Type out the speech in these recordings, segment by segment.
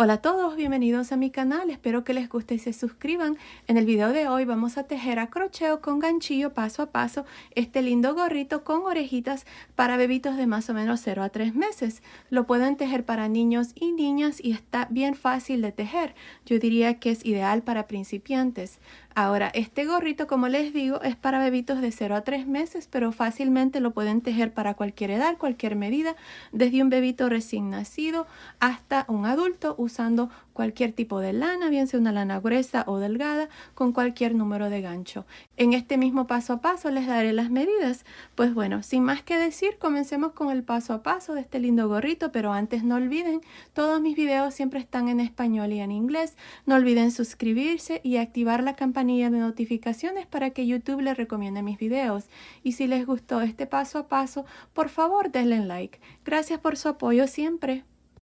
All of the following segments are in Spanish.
Hola a todos, bienvenidos a mi canal, espero que les guste y se suscriban. En el video de hoy vamos a tejer a crochet con ganchillo paso a paso este lindo gorrito con orejitas para bebitos de más o menos 0 a 3 meses. Lo pueden tejer para niños y niñas y está bien fácil de tejer. Yo diría que es ideal para principiantes. Ahora, este gorrito, como les digo, es para bebitos de 0 a 3 meses, pero fácilmente lo pueden tejer para cualquier edad, cualquier medida, desde un bebito recién nacido hasta un adulto, usando cualquier tipo de lana, bien sea una lana gruesa o delgada, con cualquier número de gancho. En este mismo paso a paso les daré las medidas. Pues bueno, sin más que decir, comencemos con el paso a paso de este lindo gorrito, pero antes no olviden, todos mis videos siempre están en español y en inglés. No olviden suscribirse y activar la campanilla de notificaciones para que YouTube les recomiende mis videos. Y si les gustó este paso a paso, por favor denle like. Gracias por su apoyo siempre.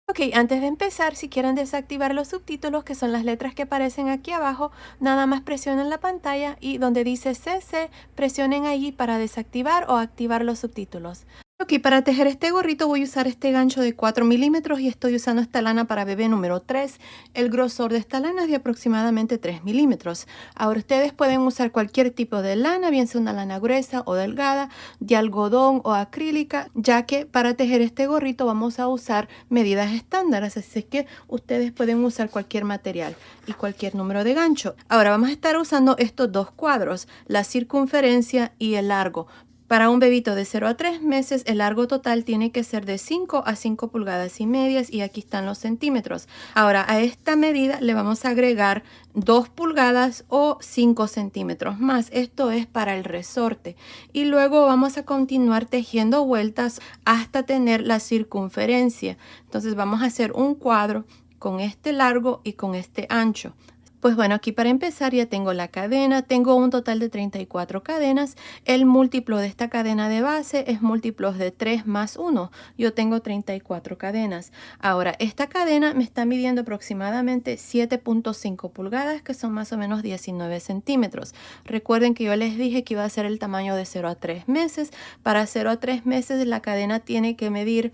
Ok, antes de empezar, si quieren desactivar los subtítulos, que son las letras que aparecen aquí abajo, nada más presionen la pantalla y donde dice CC, presionen allí para desactivar o activar los subtítulos. Ok, para tejer este gorrito voy a usar este gancho de 4 milímetros y estoy usando esta lana para bebé número 3. El grosor de esta lana es de aproximadamente 3 milímetros. Ahora ustedes pueden usar cualquier tipo de lana, bien sea una lana gruesa o delgada, de algodón o acrílica, ya que para tejer este gorrito vamos a usar medidas estándares, así que ustedes pueden usar cualquier material y cualquier número de gancho. Ahora vamos a estar usando estos dos cuadros, la circunferencia y el largo. Para un bebito de 0 a 3 meses, el largo total tiene que ser de 5 a 5 pulgadas y medias y aquí están los centímetros. Ahora, a esta medida le vamos a agregar 2 pulgadas o 5 centímetros más. Esto es para el resorte. Y luego vamos a continuar tejiendo vueltas hasta tener la circunferencia. Entonces vamos a hacer un cuadro con este largo y con este ancho. Pues bueno, aquí para empezar ya tengo la cadena, tengo un total de 34 cadenas. El múltiplo de esta cadena de base es múltiplos de 3 más 1. Yo tengo 34 cadenas. Ahora, esta cadena me está midiendo aproximadamente 7.5 pulgadas, que son más o menos 19 centímetros. Recuerden que yo les dije que iba a ser el tamaño de 0 a 3 meses. Para 0 a 3 meses la cadena tiene que medir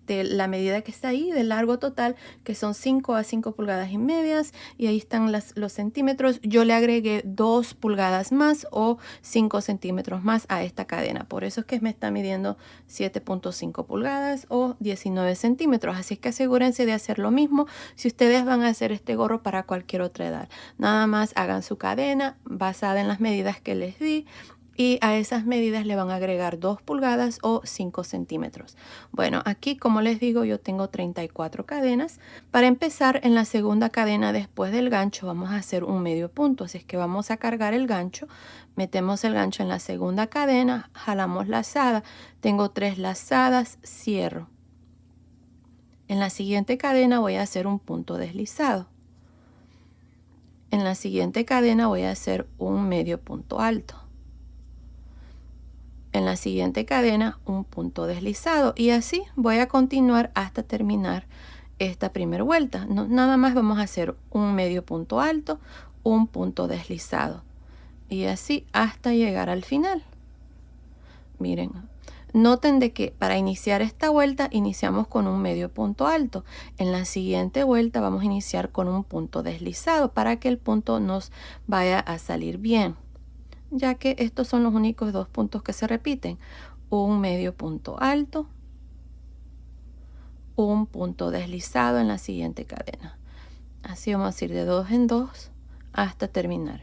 la medida que está ahí de largo total, que son 5 a 5 pulgadas y medias, y ahí están los centímetros. Yo le agregué 2 pulgadas más o 5 centímetros más a esta cadena, por eso es que me está midiendo 7.5 pulgadas o 19 centímetros, así es que asegúrense de hacer lo mismo si ustedes van a hacer este gorro para cualquier otra edad. Nada más hagan su cadena basada en las medidas que les di, y a esas medidas le van a agregar 2 pulgadas o 5 centímetros. Bueno, aquí como les digo yo tengo 34 cadenas. Para empezar, en la segunda cadena después del gancho vamos a hacer un medio punto. Así es que vamos a cargar el gancho, metemos el gancho en la segunda cadena, jalamos lazada. Tengo 3 lazadas, cierro. En la siguiente cadena voy a hacer un punto deslizado. En la siguiente cadena voy a hacer un medio punto alto. En la siguiente cadena un punto deslizado y así voy a continuar hasta terminar esta primera vuelta. Nada más vamos a hacer un medio punto alto, un punto deslizado y así hasta llegar al final. Miren, noten de que para iniciar esta vuelta iniciamos con un medio punto alto. En la siguiente vuelta vamos a iniciar con un punto deslizado para que el punto nos vaya a salir bien, ya que estos son los únicos dos puntos que se repiten. Un medio punto alto, un punto deslizado en la siguiente cadena. Así vamos a ir de 2 en 2 hasta terminar.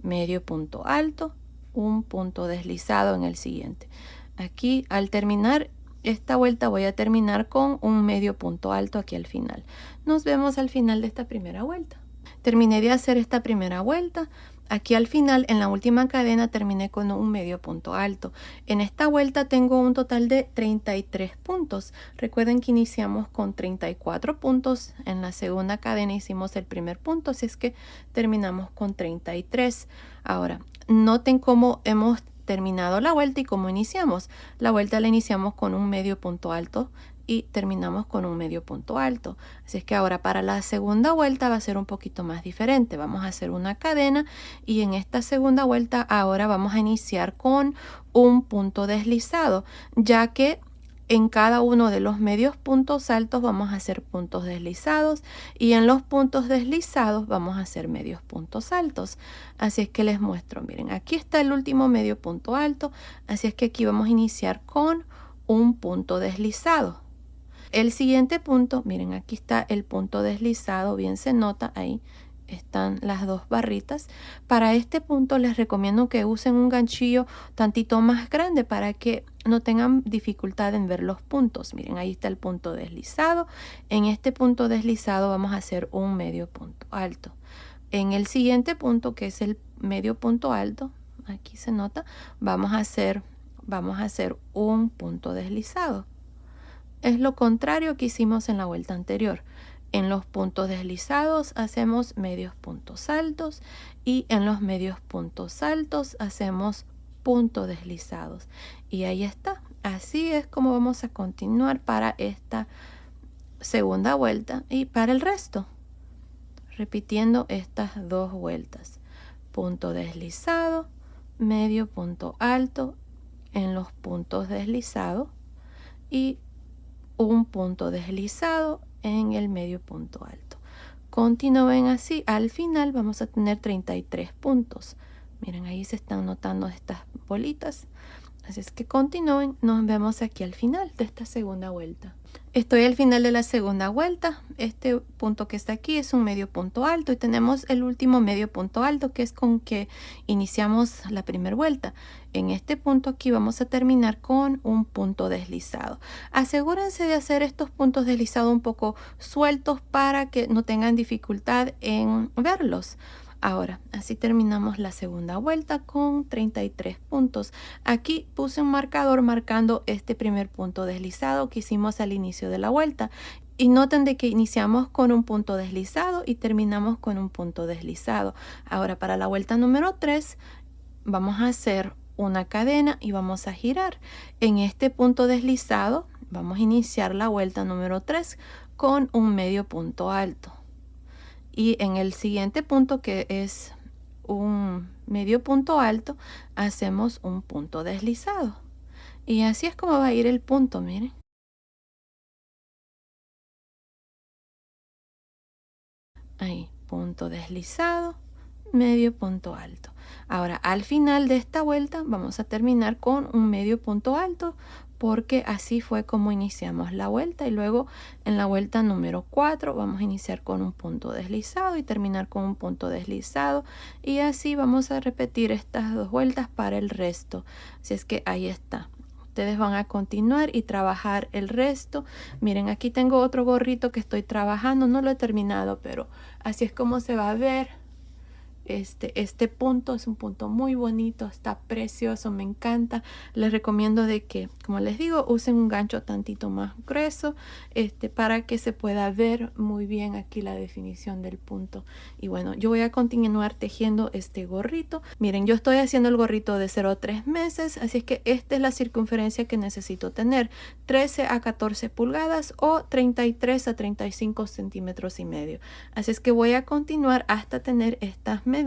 Medio punto alto, un punto deslizado en el siguiente. Aquí al terminar esta vuelta voy a terminar con un medio punto alto aquí al final. Nos vemos al final de esta primera vuelta. Terminé de hacer esta primera vuelta. Aquí al final, en la última cadena, terminé con un medio punto alto. En esta vuelta tengo un total de 33 puntos. Recuerden que iniciamos con 34 puntos. En la segunda cadena hicimos el primer punto, así es que terminamos con 33. Ahora, noten cómo hemos terminado la vuelta y cómo iniciamos. La vuelta la iniciamos con un medio punto alto y terminamos con un medio punto alto. Así es que ahora para la segunda vuelta va a ser un poquito más diferente. Vamos a hacer una cadena y en esta segunda vuelta ahora vamos a iniciar con un punto deslizado, ya que En cada uno de los medios puntos altos vamos a hacer puntos deslizados y en los puntos deslizados vamos a hacer medios puntos altos. Así es que les muestro, miren, aquí está el último medio punto alto, así es que aquí vamos a iniciar con un punto deslizado. El siguiente punto, miren, aquí está el punto deslizado, bien se nota ahí. Están las dos barritas. Para este punto les recomiendo que usen un ganchillo tantito más grande para que no tengan dificultad en ver los puntos. Miren, ahí está el punto deslizado. En este punto deslizado vamos a hacer un medio punto alto. En el siguiente punto, que es el medio punto alto, aquí se nota, vamos a hacer un punto deslizado. Es lo contrario que hicimos en la vuelta anterior. En los puntos deslizados hacemos medios puntos altos y en los medios puntos altos hacemos puntos deslizados. Y ahí está. Así es como vamos a continuar para esta segunda vuelta y para el resto. Repitiendo estas dos vueltas. Punto deslizado, medio punto alto en los puntos deslizados y un punto deslizado en el medio punto alto. Continúen así. Al final vamos a tener 33 puntos. Miren, ahí se están notando estas bolitas. Así es que continúen. Nos vemos aquí al final de esta segunda vuelta. Estoy al final de la segunda vuelta. Este punto que está aquí es un medio punto alto y tenemos el último medio punto alto, que es con que iniciamos la primera vuelta. En este punto aquí vamos a terminar con un punto deslizado. Asegúrense de hacer estos puntos deslizados un poco sueltos para que no tengan dificultad en verlos. Ahora, así terminamos la segunda vuelta con 33 puntos. Aquí puse un marcador marcando este primer punto deslizado que hicimos al inicio de la vuelta. Y noten de que iniciamos con un punto deslizado y terminamos con un punto deslizado. Ahora, para la vuelta número 3, vamos a hacer una cadena y vamos a girar. En este punto deslizado, vamos a iniciar la vuelta número 3 con un medio punto alto. Y en el siguiente punto, que es un medio punto alto, hacemos un punto deslizado. Y así es como va a ir el punto, miren. Ahí, punto deslizado, medio punto alto. Ahora, al final de esta vuelta vamos a terminar con un medio punto alto, porque así fue como iniciamos la vuelta. Y luego en la vuelta número 4 vamos a iniciar con un punto deslizado y terminar con un punto deslizado. Y así vamos a repetir estas dos vueltas para el resto. Así es que ahí está. Ustedes van a continuar y trabajar el resto. Miren, aquí tengo otro gorrito que estoy trabajando. No lo he terminado, pero así es como se va a ver. Este punto es un punto muy bonito, está precioso, me encanta. Les recomiendo de que, como les digo, usen un gancho tantito más grueso para que se pueda ver muy bien aquí la definición del punto. Y bueno, yo voy a continuar tejiendo este gorrito. Miren, yo estoy haciendo el gorrito de 0 a 3 meses, así es que esta es la circunferencia que necesito tener: 13 a 14 pulgadas o 33 a 35 centímetros y medio. Así es que voy a continuar hasta tener estas medidas.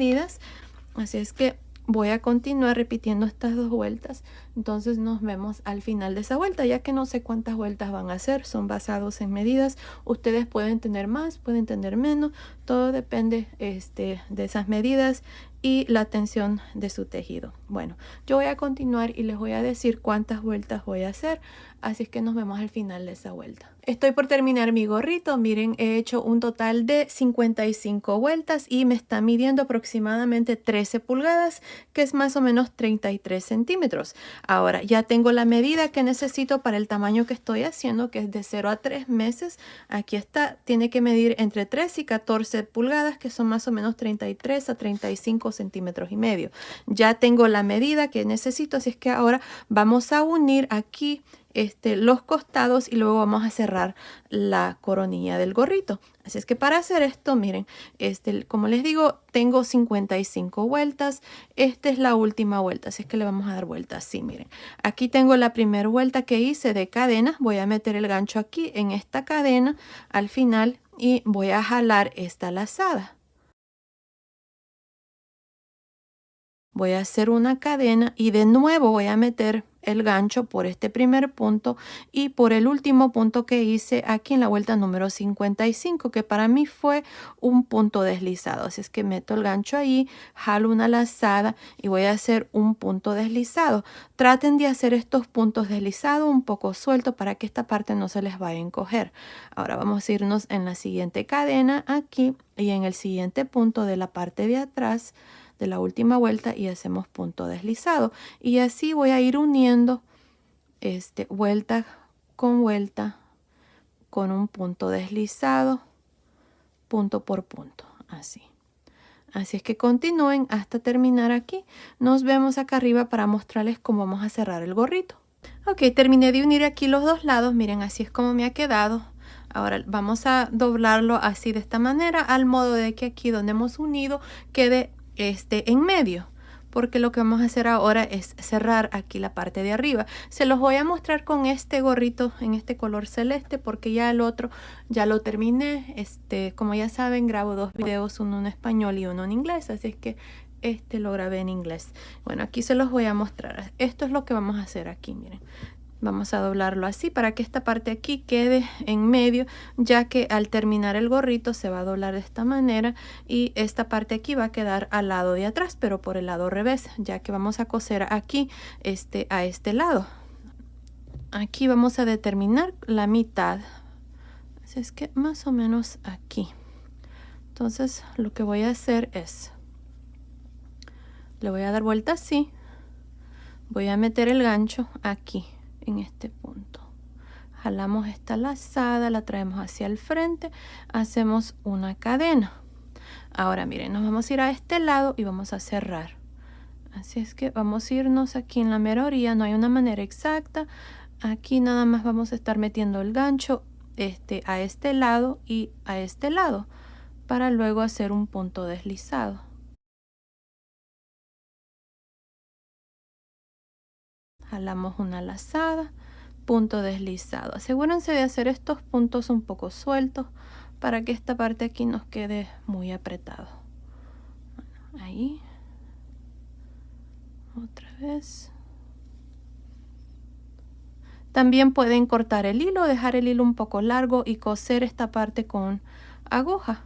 Así es que voy a continuar repitiendo estas dos vueltas. Entonces nos vemos al final de esa vuelta, ya que no sé cuántas vueltas van a hacer, son basados en medidas. Ustedes pueden tener más, pueden tener menos, todo depende de esas medidas y la tensión de su tejido. Bueno, yo voy a continuar y les voy a decir cuántas vueltas voy a hacer, así es que nos vemos al final de esa vuelta. Estoy por terminar mi gorrito. Miren, he hecho un total de 55 vueltas y me está midiendo aproximadamente 13 pulgadas, que es más o menos 33 centímetros. Ahora ya tengo la medida que necesito para el tamaño que estoy haciendo, que es de 0 a 3 meses. Aquí está, tiene que medir entre 3 y 14 pulgadas, que son más o menos 33 a 35 centímetros y medio. Ya tengo la medida que necesito, así es que ahora vamos a unir aquí los costados y luego vamos a cerrar la coronilla del gorrito. Así es que para hacer esto, miren, como les digo, tengo 55 vueltas. Esta es la última vuelta, así es que le vamos a dar vuelta así, miren. Aquí tengo la primera vuelta que hice de cadena. Voy a meter el gancho aquí en esta cadena al final y voy a jalar esta lazada. Voy a hacer una cadena y de nuevo voy a meter el gancho por este primer punto y por el último punto que hice aquí en la vuelta número 55, que para mí fue un punto deslizado. Así es que meto el gancho ahí, jalo una lazada y voy a hacer un punto deslizado. Traten de hacer estos puntos deslizados un poco sueltos para que esta parte no se les vaya a encoger. Ahora vamos a irnos en la siguiente cadena aquí y en el siguiente punto de la parte de atrás de la última vuelta y hacemos punto deslizado, y así voy a ir uniendo vuelta con un punto deslizado, punto por punto, así es que continúen hasta terminar aquí. Nos vemos acá arriba para mostrarles cómo vamos a cerrar el gorrito. Ok, terminé de unir aquí los dos lados. Miren, así es como me ha quedado. Ahora vamos a doblarlo así de esta manera, al modo de que aquí donde hemos unido quede en medio, porque lo que vamos a hacer ahora es cerrar aquí la parte de arriba. Se los voy a mostrar con este gorrito en este color celeste, porque ya el otro ya lo terminé. Como ya saben, grabo dos videos, uno en español y uno en inglés, así es que lo grabé en inglés. Bueno, aquí se los voy a mostrar. Esto es lo que vamos a hacer aquí, miren. Vamos a doblarlo así para que esta parte aquí quede en medio, ya que al terminar el gorrito se va a doblar de esta manera y esta parte aquí va a quedar al lado de atrás, pero por el lado revés, ya que vamos a coser aquí a este lado. Aquí vamos a determinar la mitad, así es que más o menos aquí. Entonces lo que voy a hacer es, le voy a dar vuelta así, voy a meter el gancho aquí en este punto. Jalamos esta lazada, la traemos hacia el frente, hacemos una cadena. Ahora miren, nos vamos a ir a este lado y vamos a cerrar. Así es que vamos a irnos aquí en la mera orilla, no hay una manera exacta. Aquí nada más vamos a estar metiendo el gancho a este lado y a este lado, para luego hacer un punto deslizado. Jalamos una lazada, punto deslizado. Asegúrense de hacer estos puntos un poco sueltos para que esta parte aquí nos quede muy apretado. Ahí, otra vez. También pueden cortar el hilo, dejar el hilo un poco largo y coser esta parte con aguja.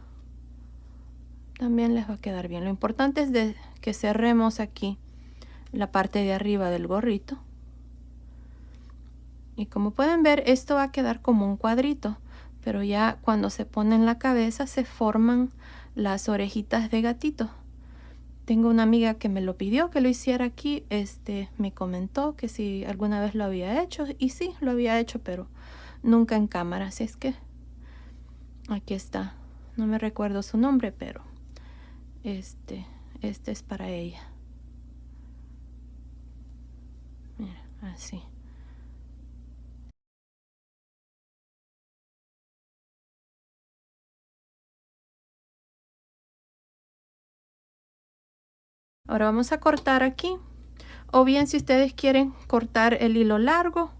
También les va a quedar bien. Lo importante es que cerremos aquí la parte de arriba del gorrito. Y como pueden ver, esto va a quedar como un cuadrito, pero ya cuando se pone en la cabeza se forman las orejitas de gatito. Tengo una amiga que me lo pidió que lo hiciera aquí, me comentó que si alguna vez lo había hecho, y sí, lo había hecho, pero nunca en cámara, así es que aquí está. No me recuerdo su nombre, pero este es para ella. Mira, así. Ahora vamos a cortar aquí, o bien si ustedes quieren cortar el hilo largo,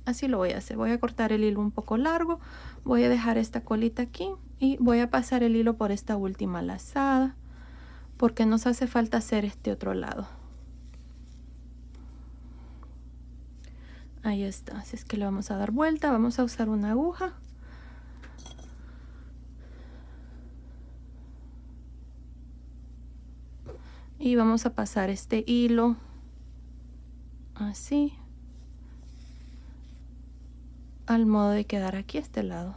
así lo voy a hacer. Voy a cortar el hilo un poco largo, voy a dejar esta colita aquí y voy a pasar el hilo por esta última lazada, porque nos hace falta hacer este otro lado. Ahí está, así es que le vamos a dar vuelta, vamos a usar una aguja. Y vamos a pasar este hilo así, al modo de quedar aquí a este lado.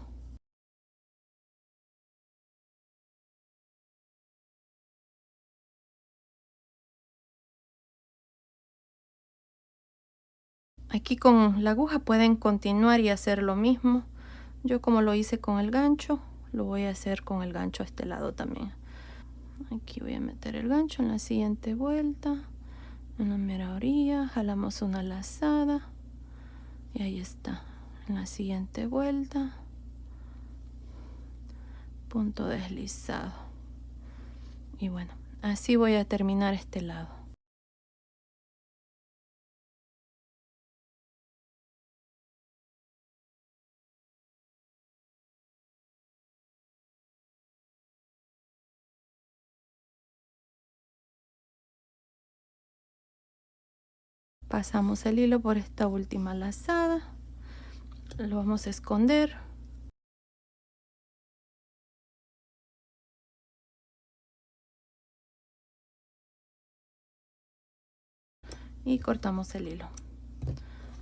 Aquí con la aguja pueden continuar y hacer lo mismo. Yo como lo hice con el gancho, lo voy a hacer con el gancho a este lado también. Aquí voy a meter el gancho en la siguiente vuelta, en la mera orilla, jalamos una lazada y ahí está, en la siguiente vuelta, punto deslizado. Y bueno, así voy a terminar este lado. Pasamos el hilo por esta última lazada, lo vamos a esconder. Y cortamos el hilo.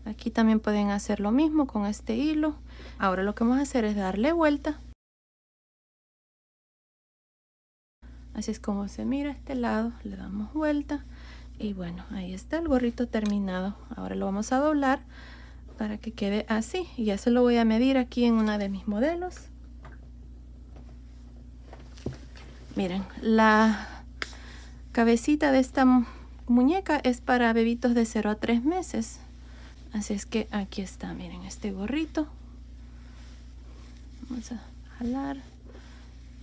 Aquí también pueden hacer lo mismo con este hilo. Ahora lo que vamos a hacer es darle vuelta. Así es como se mira este lado, le damos vuelta y bueno, ahí está el gorrito terminado. Ahora lo vamos a doblar para que quede así y ya se lo voy a medir aquí en una de mis modelos. Miren, la cabecita de esta muñeca es para bebitos de 0 a 3 meses. Así es que aquí está, miren este gorrito. Vamos a jalar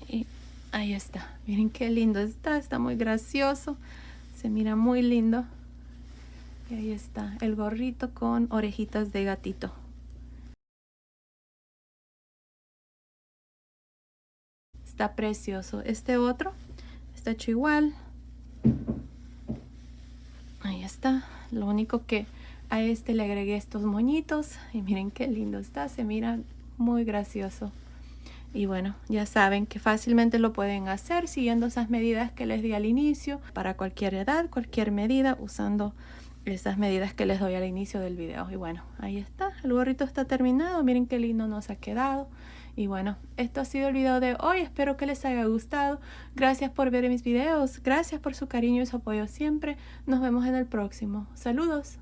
y ahí está. Miren qué lindo está muy gracioso. Se mira muy lindo. Y ahí está el gorrito con orejitas de gatito. Está precioso. Este otro está hecho igual. Ahí está. Lo único que a este le agregué estos moñitos. Y miren qué lindo está. Se mira muy gracioso. Y bueno, ya saben que fácilmente lo pueden hacer siguiendo esas medidas que les di al inicio. Para cualquier edad, cualquier medida, usando esas medidas que les doy al inicio del video. Y bueno, ahí está. El gorrito está terminado. Miren qué lindo nos ha quedado. Y bueno, esto ha sido el video de hoy. Espero que les haya gustado. Gracias por ver mis videos. Gracias por su cariño y su apoyo siempre. Nos vemos en el próximo. Saludos.